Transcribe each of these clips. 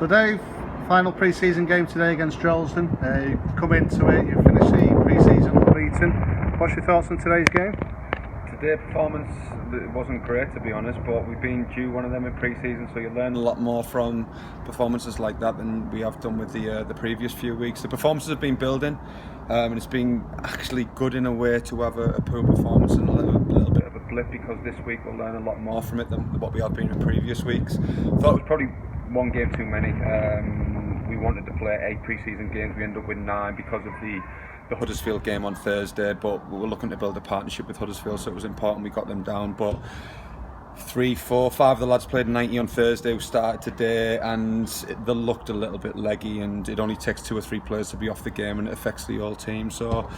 So Dave, final pre-season game today against Droylsden. You come into it, you finish the pre-season unbeaten. What's your thoughts on today's game? Today's performance, it wasn't great to be honest, but we've been due one of them in pre-season, so you learn a lot more from performances like that than we have done with the previous few weeks. The performances have been building, and it's been actually good in a way to have a poor performance and a little bit of a blip, because this week we'll learn a lot more from it than what we have been in previous weeks. Thought it was probably one game too many. We wanted to play 8 pre-season games, we ended up with 9 because of the Huddersfield game on Thursday, but we were looking to build a partnership with Huddersfield, so it was important we got them down. But 3, 4, 5 of the lads played 90 on Thursday, who started today, and they looked a little bit leggy, and it only takes 2 or 3 players to be off the game and it affects the whole team. So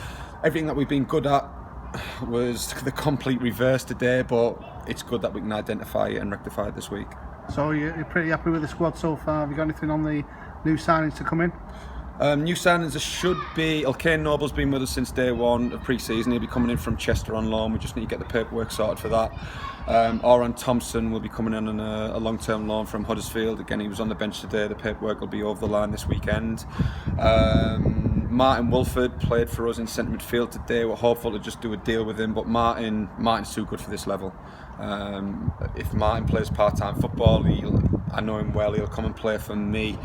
everything that we've been good at was the complete reverse today, but it's good that we can identify it and rectify it this week. So you're pretty happy with the squad so far? Have you got anything on the new signings to come in? New signings, there should be. Kane Noble's been with us since day one of pre-season. He'll be coming in from Chester on loan. We just need to get the paperwork sorted for that. Oran Thompson will be coming in on a long-term loan from Huddersfield. Again, he was on the bench today. The paperwork will be over the line this weekend. Martin Wolford played for us in centre midfield today. We're hopeful to just do a deal with him, but Martin's too good for this level. If Martin plays part-time football, I know him well, he'll come and play for me,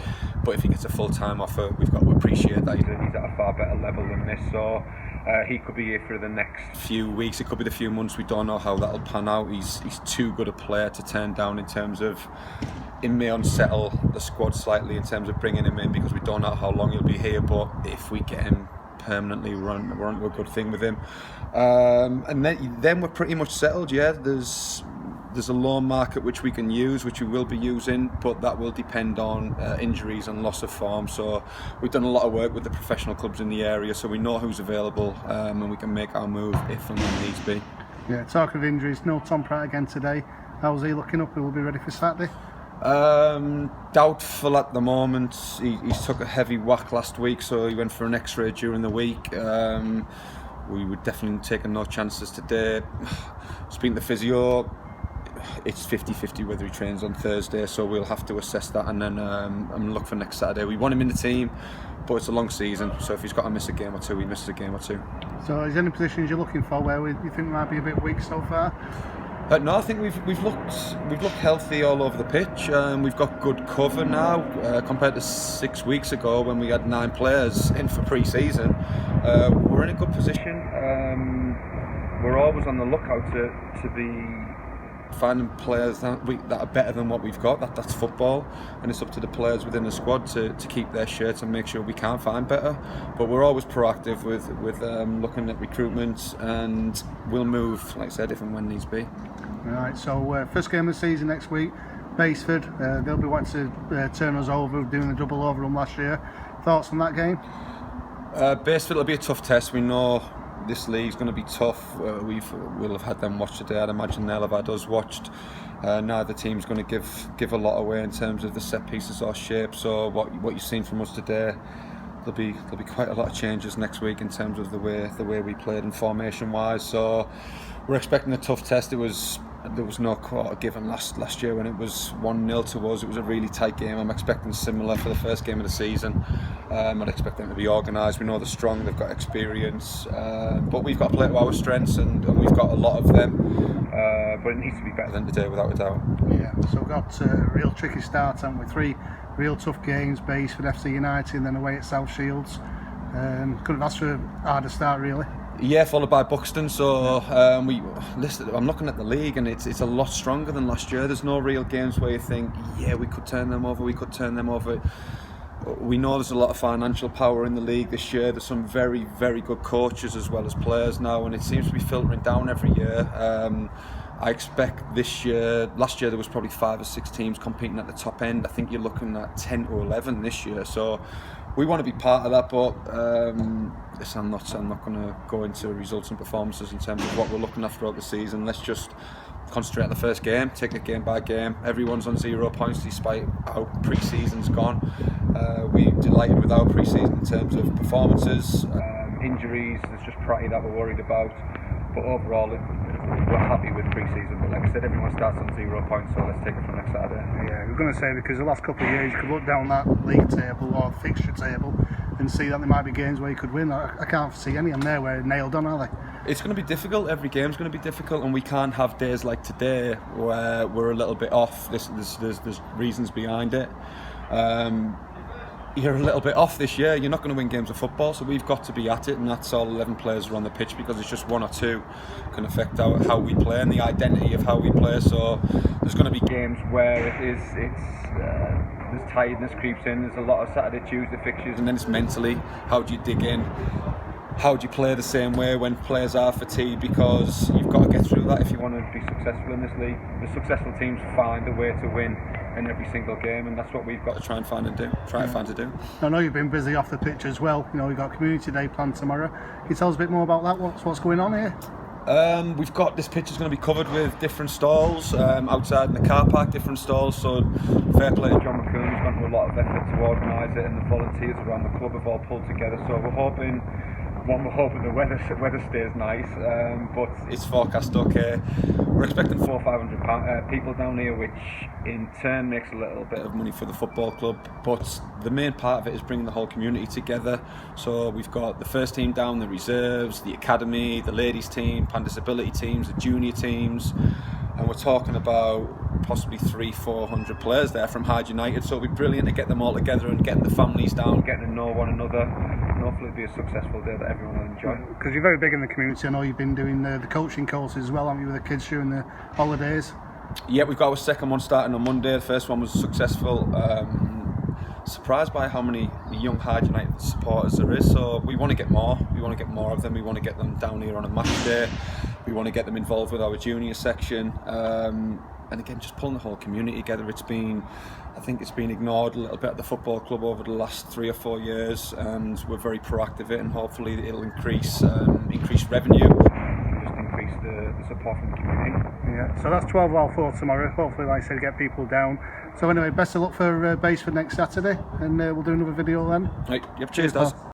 but if he gets a full-time offer, we've got to appreciate that he's at a far better level than this. So he could be here for the next few weeks, it could be the few months. We don't know how that'll pan out. He's too good a player to turn down in terms of, it may unsettle the squad slightly in terms of bringing him in, because we don't know how long he'll be here, but if we get him permanently, we're onto a good thing with him. And then we're pretty much settled. Yeah, there's a loan market which we can use, which we will be using, but that will depend on injuries and loss of form. So we've done a lot of work with the professional clubs in the area, so we know who's available, and we can make our move if and when needs be. Yeah, talking of injuries, no Tom Pratt again today. How's he looking up? He will be ready for Saturday? Doubtful at the moment. He's took a heavy whack last week, so he went for an X-ray during the week. We would definitely taking no chances today. Speaking to the physio, it's 50-50 whether he trains on Thursday, so we'll have to assess that and then look for next Saturday. We want him in the team, but it's a long season, so if he's got to miss a game or two, he misses a game or two. So is there any positions you're looking for where you think might be a bit weak so far? No, I think we've looked healthy all over the pitch. We've got good cover now compared to 6 weeks ago when we had 9 players in for pre-season. We're in a good position. We're always on the lookout to be finding players that are better than what we've got. That's football, and it's up to the players within the squad to keep their shirts and make sure we can find better. But we're always proactive with looking at recruitment, and we'll move, like I said, if and when needs be. Right, so first game of the season next week, Baseford. They'll be wanting to turn us over, doing a double overrun last year. Thoughts on that game? Baseford will be a tough test. We know this league's going to be tough. We'll have had them watch today. I'd imagine they'll have had us watched. Neither team's going to give a lot away in terms of the set pieces or shape. So what you've seen from us today, there'll be quite a lot of changes next week in terms of the way we played and formation wise. So we're expecting a tough test. There was no quarter given last year when it was 1-0 to us. It was a really tight game. I'm expecting similar for the first game of the season. I'd expect them to be organised. We know they're strong, they've got experience, but we've got to play to our strengths, and we've got a lot of them. But it needs to be better than today, without a doubt. Yeah, so we've got a real tricky start, haven't we? 3 real tough games, Baseford, FC United, and then away at South Shields. Couldn't ask for a harder start, really. Yeah, followed by Buxton. So I'm looking at the league, and it's a lot stronger than last year. There's no real games where you think, yeah, we could turn them over. We know there's a lot of financial power in the league this year. There's some very, very good coaches as well as players now, and it seems to be filtering down every year. I expect this year, last year there was probably 5 or 6 teams competing at the top end. I think you're looking at 10 to 11 this year. So we want to be part of that, but I'm not going to go into results and performances in terms of what we're looking at throughout the season. Let's just concentrate on the first game, take it game by game. Everyone's on 0 points despite how pre-season's gone. We're delighted with our pre-season in terms of performances. Injuries, there's just Pratt that we're worried about, but overall we're happy with pre-season. But like I said, everyone starts on 0 points, so let's take it from next Saturday. Yeah, we're going to say, because the last couple of years you could look down that league table or fixture table and see that there might be games where you could win. I can't see any on there where they're nailed on, are they? It's going to be difficult. Every game's going to be difficult, and we can't have days like today where we're a little bit off. There's reasons behind it. You're a little bit off this year. You're not going to win games of football, so we've got to be at it, and that's all 11 players are on the pitch, because it's just one or two can affect how we play and the identity of how we play. So there's going to be games where there's tiredness creeps in. There's a lot of Saturday, Tuesday fixtures, and then it's mentally, how do you dig in? How do you play the same way when players are fatigued? Because you've got to get through that if you want to be successful in this league. The successful teams find a way to win in every single game, and that's what we've got to try and find and do. I know you've been busy off the pitch as well. You know, we've got Community Day planned tomorrow. Can you tell us a bit more about that? What's going on here? We've got, this pitch is going to be covered with different stalls outside in the car park, different stalls. So fair play to John McCurk, who's gone to a lot of effort to organise it, and the volunteers around the club have all pulled together. So we're hoping the weather stays nice, but it's forecast okay. We're expecting 400 or 500 people down here, which in turn makes a little bit of money for the football club. But the main part of it is bringing the whole community together. So we've got the first team down, the reserves, the academy, the ladies team, pan disability teams, the junior teams, and we're talking about possibly 300-400 players there from Hyde United. So it'll be brilliant to get them all together and getting the families down, getting to know one another, and hopefully it'll be a successful day that everyone will enjoy. Because you're very big in the community. I know you've been doing the coaching courses as well, haven't you, with the kids during the holidays? Yeah, we've got our second one starting on Monday. The first one was successful. Surprised by how many young Hyde United supporters there is. So we want to get more. We want to get more of them. We want to get them down here on a match day. We want to get them involved with our junior section. And again, just pulling the whole community together. I think it's been ignored a little bit at the football club over the last 3 or 4 years, and we're very proactive in it, and hopefully it'll increase revenue, just increase the support from the community. Yeah, so that's 12:04 tomorrow. Hopefully, like I said, get people down. So anyway, best of luck for Baseford next Saturday, and we'll do another video then. Right, yep, cheers, Daz.